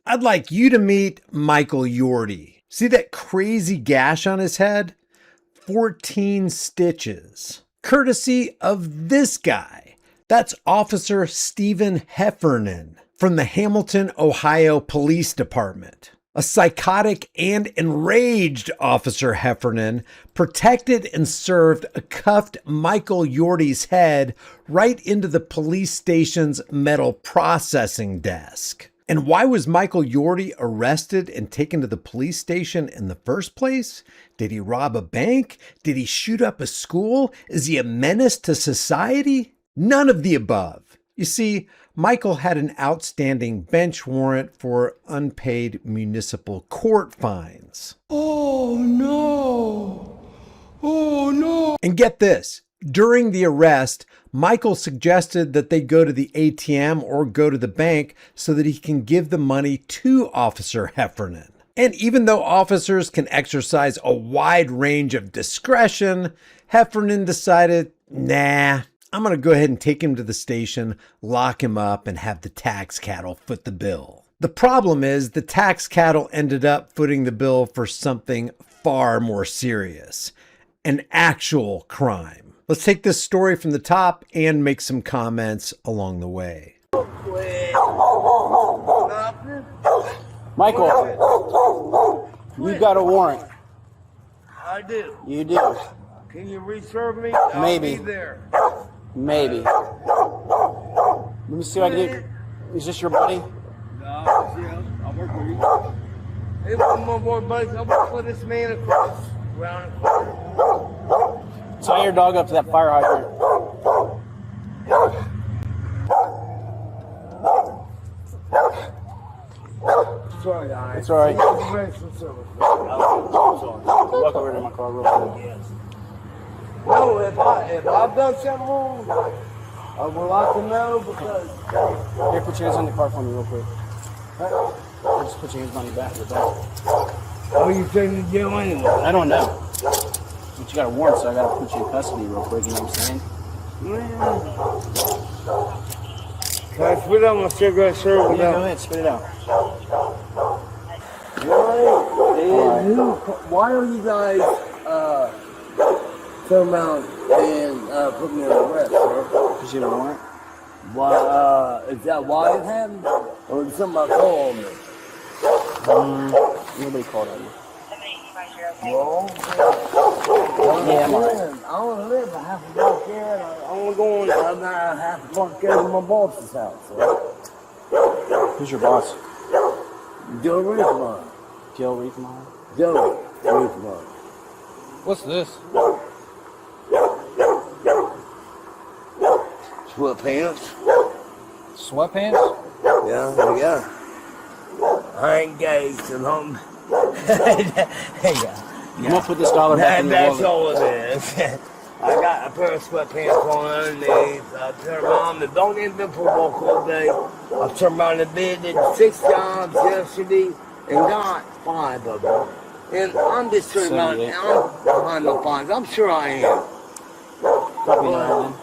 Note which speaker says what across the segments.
Speaker 1: I'd like you to meet Michael Yorty. See that crazy gash on his head? 14 stitches. Courtesy of this guy. That's Officer Stephen Heffernan from the Hamilton, Ohio Police Department. A psychotic and enraged Officer Heffernan protected and served a cuffed Michael Yorty's head right into the police station's metal processing desk. And why was Michael Yorty arrested and taken to the police station in the first place? Did he rob a bank? Did he shoot up a school? Is he a menace to society? None of the above. You see, Michael had an outstanding bench warrant for unpaid municipal court fines.
Speaker 2: Oh no! Oh no!
Speaker 1: And get this, during the arrest, Michael suggested that they go to the ATM or go to the bank so that he can give the money to Officer Heffernan. And even though officers can exercise a wide range of discretion, Heffernan decided, nah, I'm going to go ahead and take him to the station, lock him up, and have the tax cattle foot the bill. The problem is the tax cattle ended up footing the bill for something far more serious, an actual crime. Let's take this story from the top and make some comments along the way.
Speaker 3: Michael, you got a warrant.
Speaker 4: I do.
Speaker 3: You do.
Speaker 4: Can you reserve me?
Speaker 3: Maybe.
Speaker 4: I'll be there.
Speaker 3: Maybe. Let me see what I can do. Is this your buddy?
Speaker 4: No, I'll work with you. Hey, one more, buddy. I'll work with this man across around the corner.
Speaker 3: Tie your dog up to that fire hydrant.
Speaker 4: Sorry, guys.
Speaker 3: It's all right.
Speaker 4: Sorry.
Speaker 3: Walk over to my car real quick.
Speaker 4: Yes. No, if I've done something wrong, I would like to know because.
Speaker 3: Here, put your hands on the car for me real quick. Or just put your hands on your back.
Speaker 4: What are you taking to jail anyway?
Speaker 3: I don't know. But you got a warrant, so I got to put you in custody real quick. You know what I'm saying?
Speaker 4: Can I spit out my cigarette, sir?
Speaker 3: Yeah, go ahead, spit it out.
Speaker 4: Why are you guys turn around and put me on arrest, sir?
Speaker 3: Because you have a warrant?
Speaker 4: Why, is that why it happened? Or did somebody call on me?
Speaker 3: Nobody called on you.
Speaker 4: Well,
Speaker 3: Yeah, I'm alright.
Speaker 4: I want to live. I have to go there. I want to go on. I have to park there to my boss's house. So.
Speaker 3: Who's your boss?
Speaker 4: Joe Rickman.
Speaker 3: Joe Rickman.
Speaker 4: Joe Rickman.
Speaker 2: What's this?
Speaker 4: Sweatpants.
Speaker 2: Sweatpants?
Speaker 4: Yeah. I ain't gay, so don't.
Speaker 3: I'm gonna put this dollar back in your
Speaker 4: That's
Speaker 3: wallet.
Speaker 4: all it is. I got a pair of sweatpants on underneath. I turned around and don't end up for walk all day. I turned around and did 6 jobs yesterday and got 5 of them. And I'm just turning around and I'm behind the fines. I'm sure I am.
Speaker 3: Probably not.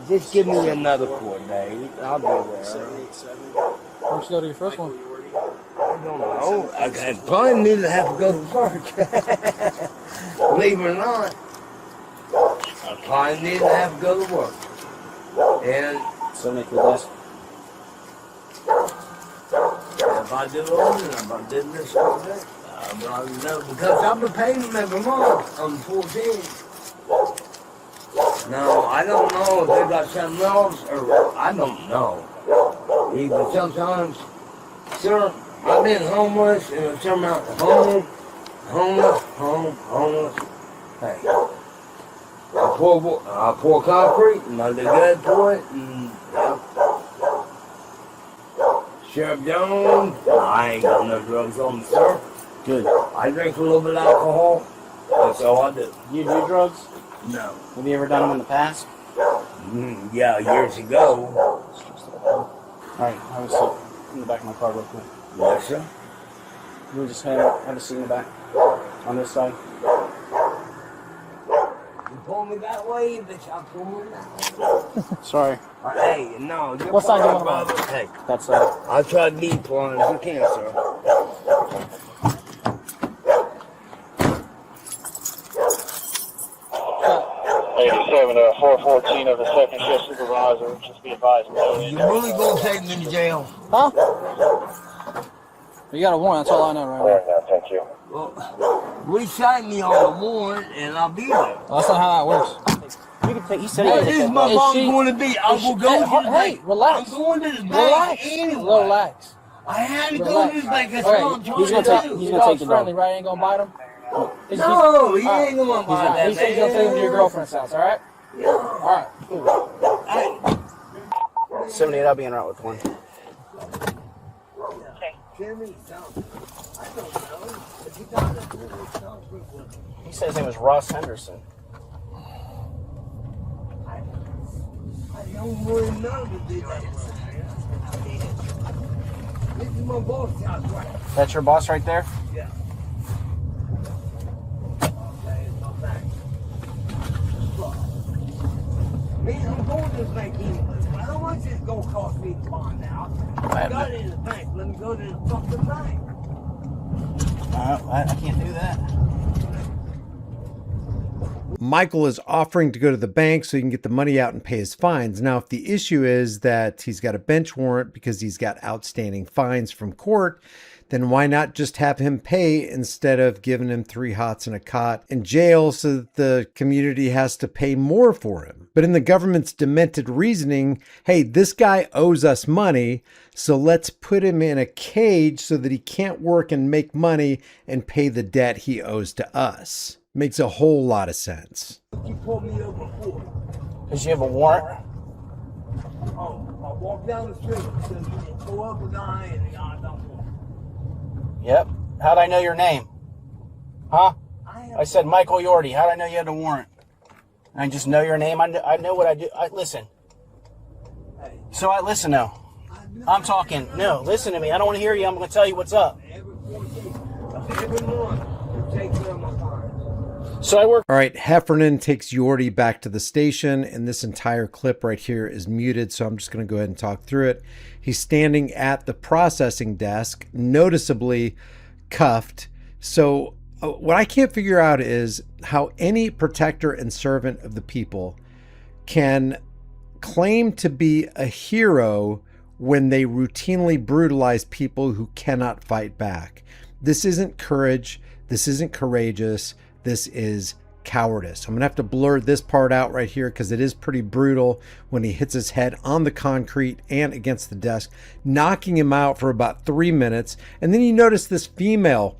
Speaker 4: Just give me another quart, Dave. I'll be there.
Speaker 2: Why don't you go to your first one?
Speaker 4: I don't know. I probably need to have to go to work. Believe it or not, I probably need to have to go to work. And
Speaker 3: So make the desk.
Speaker 4: if I do all this, if I did this all day, because I've been paying them every month on 14. No, I don't know if they got something else, or I don't know. Even sometimes, sir, I've been homeless, and it's something out homeless. Hey, I pour concrete, and I do good for it, and yeah. Sheriff Jones, I ain't got no drugs on me, sir.
Speaker 3: Good.
Speaker 4: I drink a little bit of alcohol, that's all I do.
Speaker 3: You do drugs?
Speaker 4: No.
Speaker 3: Have you ever done them in the past?
Speaker 4: Yeah, years ago.
Speaker 3: Alright, have a seat in the back of my car real quick.
Speaker 4: Yes, sir.
Speaker 3: You just have a seat in the back on this side.
Speaker 4: pull me that way, bitch, I'll pull me that way.
Speaker 3: Sorry.
Speaker 4: Hey, no, you're
Speaker 3: What side do you
Speaker 4: fine,
Speaker 3: want to
Speaker 4: brother. Hey,
Speaker 3: That's
Speaker 4: I'll try to be pulling as you can, sir.
Speaker 5: 87 to 414 of the second shift supervisor. Just be advised.
Speaker 4: You really gonna take me to jail?
Speaker 3: Huh? You got a warrant, that's all I know right now.
Speaker 5: Now, thank you.
Speaker 4: Well, recite me on the warrant and I'll be there.
Speaker 2: Well, that's not how that works.
Speaker 3: You can take, he said
Speaker 4: What
Speaker 3: he
Speaker 4: is
Speaker 3: could
Speaker 4: my
Speaker 3: take
Speaker 4: mom
Speaker 2: she-
Speaker 4: going to be? I will go to the
Speaker 2: Hey,
Speaker 4: bank.
Speaker 2: relax.
Speaker 4: I'm going to the bank
Speaker 2: Relax.
Speaker 4: anyway.
Speaker 2: Relax.
Speaker 4: I had to go
Speaker 2: Relax.
Speaker 4: to the bank. That's
Speaker 2: Okay,
Speaker 4: what I'm trying
Speaker 3: he's gonna
Speaker 4: to
Speaker 3: take-
Speaker 4: do.
Speaker 3: he's
Speaker 2: Your
Speaker 3: gonna take
Speaker 2: dog's
Speaker 3: the
Speaker 2: friendly,
Speaker 3: dog.
Speaker 2: right? Ain't gonna bite him?
Speaker 4: No, he ain't going to buy that,
Speaker 2: He said he's gonna take him to your girlfriend's house, alright?
Speaker 4: Yeah.
Speaker 2: Alright, cool.
Speaker 4: Hey,
Speaker 3: 78, I'll be en route with one.
Speaker 4: Jimmy, something. I don't know. If you got it, something.
Speaker 3: He said his name was Ross Henderson.
Speaker 4: I don't really know to do that. This is my boss house, right?
Speaker 3: That's your boss right there?
Speaker 4: Yeah. Okay, it's my back. Look. Man, I'm going to the bank anyway. I don't want this going to cost me to find out. I got it in the bank. Let me go to the fucking bank.
Speaker 3: I can't do that.
Speaker 1: Michael is offering to go to the bank so he can get the money out and pay his fines. Now, if the issue is that he's got a bench warrant because he's got outstanding fines from court, then why not just have him pay instead of giving him 3 hots and a cot in jail so that the community has to pay more for him? But in the government's demented reasoning, hey, this guy owes us money, so let's put him in a cage so that he can't work and make money and pay the debt he owes to us. Makes a whole lot of sense.
Speaker 4: You pulled me over for.
Speaker 3: Because you have a warrant?
Speaker 4: Oh, I walked down the street. So you didn't go up a guy and the guy don't want.
Speaker 3: Yep. How'd I know your name? Huh? I said Michael Yorty. How'd I know you had a warrant? I just know your name. I know what I do. Listen. So listen now. I'm talking. No, listen to me. I don't want to hear you. I'm going to tell you what's up.
Speaker 4: Every 14 of every month, you take care of my fines.
Speaker 3: So I work.
Speaker 1: All right, Heffernan takes Yorty back to the station, and this entire clip right here is muted, so I'm just going to go ahead and talk through it. He's standing at the processing desk, noticeably cuffed. So what I can't figure out is how any protector and servant of the people can claim to be a hero when they routinely brutalize people who cannot fight back. This isn't courage. This isn't courageous. This is cowardice. I'm gonna have to blur this part out right here because it is pretty brutal when he hits his head on the concrete and against the desk, knocking him out for about 3 minutes. And then you notice this female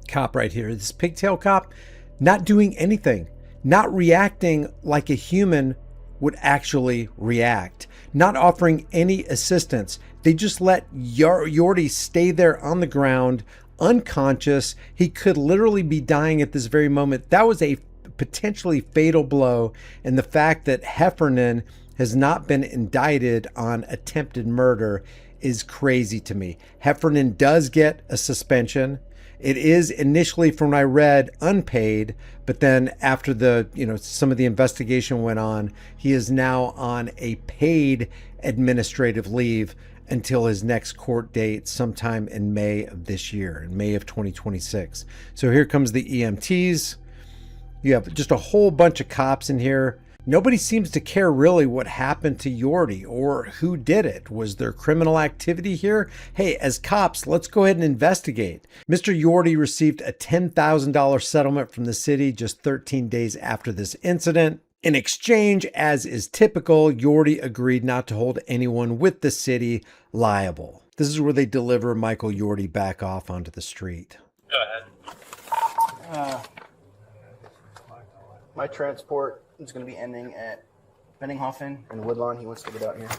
Speaker 1: cop right here, this pigtail cop, not doing anything, not reacting like a human would actually react, not offering any assistance. They just let Yorty stay there on the ground, unconscious. He could literally be dying at this very moment. That was a potentially fatal blow. And the fact that Heffernan has not been indicted on attempted murder is crazy to me. Heffernan does get a suspension. It is initially, from what I read, unpaid, but then after the, some of the investigation went on, he is now on a paid administrative leave until his next court date sometime in May of this year, in May of 2026. So here comes the EMTs. You have just a whole bunch of cops in here. Nobody seems to care really what happened to Yorty or who did it. Was there criminal activity here? Hey, as cops, let's go ahead and investigate. Mr. Yorty received a $10,000 settlement from the city just 13 days after this incident. In exchange, as is typical, Yorty agreed not to hold anyone with the city liable. This is where they deliver Michael Yorty back off onto the street.
Speaker 5: Go ahead.
Speaker 3: My transport is going to be ending at Benninghofen and Woodlawn. He wants to get out here.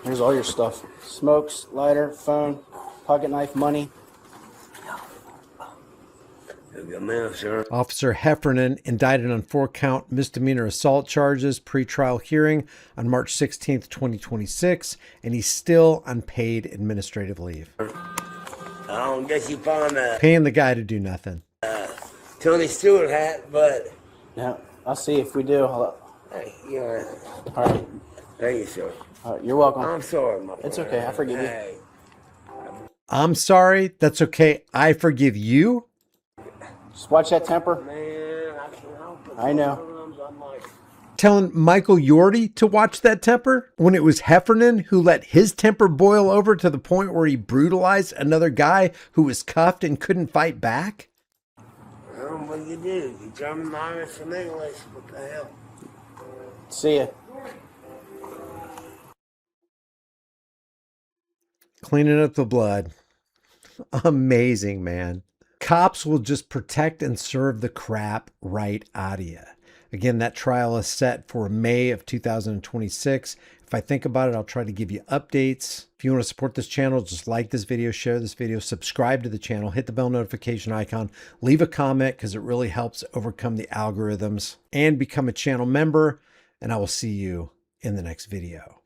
Speaker 3: Here's all your stuff. Smokes, lighter, phone, pocket knife, money.
Speaker 4: Good man, sir.
Speaker 1: Officer Heffernan indicted on 4-count misdemeanor assault charges, pretrial hearing on March 16th, 2026, and he's still on paid administrative leave.
Speaker 4: I don't guess you found that
Speaker 1: Paying the guy to do nothing.
Speaker 4: Tony Stewart hat, but
Speaker 3: Yeah, I'll see if we do.
Speaker 4: hey, you know,
Speaker 3: All right.
Speaker 4: thank you, sir.
Speaker 3: All right. You're welcome.
Speaker 4: I'm sorry, my
Speaker 3: It's
Speaker 4: friend.
Speaker 3: okay, I forgive you.
Speaker 4: Hey,
Speaker 1: I'm sorry. That's okay. I forgive you.
Speaker 3: Just watch that temper.
Speaker 4: man, I can't help it.
Speaker 3: I know.
Speaker 4: Sometimes I'm like,
Speaker 1: Telling Michael Yorty to watch that temper when it was Heffernan who let his temper boil over to the point where he brutalized another guy who was cuffed and couldn't fight back?
Speaker 4: well, what do? You German, Irish, and English. What the hell?
Speaker 3: See ya.
Speaker 1: Cleaning up the blood. Amazing, man. Cops will just protect and serve the crap right out of you. Again, that trial is set for May of 2026. If I think about it, I'll try to give you updates. If you want to support this channel, just like this video, share this video, subscribe to the channel, hit the bell notification icon, leave a comment because it really helps overcome the algorithms, and become a channel member. And I will see you in the next video.